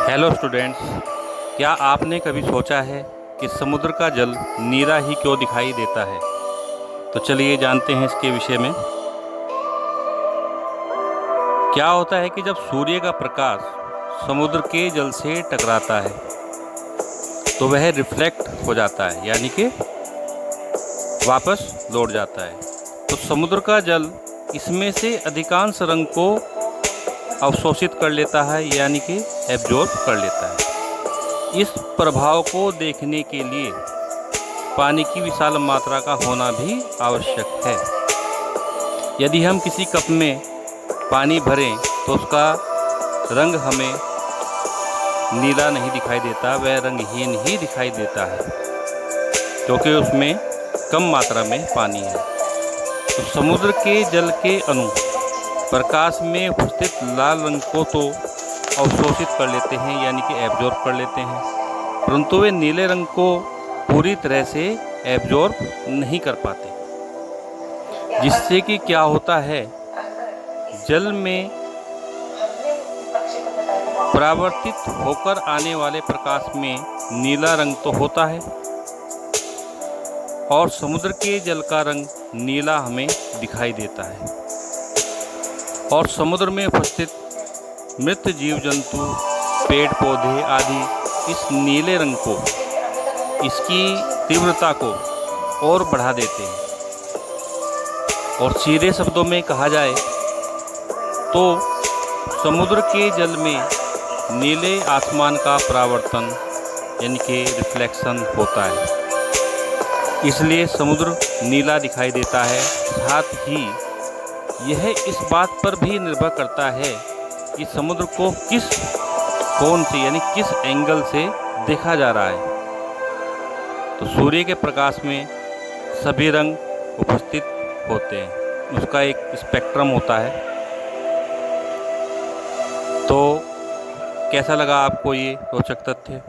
Hello students, क्या आपने कभी सोचा है कि समुद्र का जल नीला ही क्यों दिखाई देता है? तो चलिए जानते हैं इसके विषय में। क्या होता है कि जब सूर्य का प्रकाश समुद्र के जल से टकराता है तो वह रिफ्लेक्ट हो जाता है, यानी कि वापस लौट जाता है। तो समुद्र का जल इसमें से अधिकांश रंग को अवशोषित कर लेता है, यानी कि एब्जॉर्ब कर लेता है। इस प्रभाव को देखने के लिए पानी की विशाल मात्रा का होना भी आवश्यक है। यदि हम किसी कप में पानी भरें तो उसका रंग हमें नीला नहीं दिखाई देता, वह रंगहीन ही दिखाई देता है क्योंकि उसमें कम मात्रा में पानी है। तो समुद्र के जल के अणु प्रकाश में उपस्थित लाल रंग को तो अवशोषित कर लेते हैं, यानी कि एब्जॉर्ब कर लेते हैं, परंतु वे नीले रंग को पूरी तरह से एब्जॉर्ब नहीं कर पाते, जिससे कि क्या होता है, जल में परावर्तित होकर आने वाले प्रकाश में नीला रंग तो होता है और समुद्र के जल का रंग नीला हमें दिखाई देता है। और समुद्र में उपस्थित मृत जीव जंतु, पेड़ पौधे आदि इस नीले रंग को, इसकी तीव्रता को और बढ़ा देते हैं। और सीधे शब्दों में कहा जाए तो समुद्र के जल में नीले आसमान का परावर्तन, यानी कि रिफ्लेक्शन होता है, इसलिए समुद्र नीला दिखाई देता है। साथ ही यह इस बात पर भी निर्भर करता है कि समुद्र को किस कोण से, यानी किस एंगल से देखा जा रहा है। तो सूर्य के प्रकाश में सभी रंग उपस्थित होते हैं, उसका एक स्पेक्ट्रम होता है। तो कैसा लगा आपको ये रोचक तथ्य?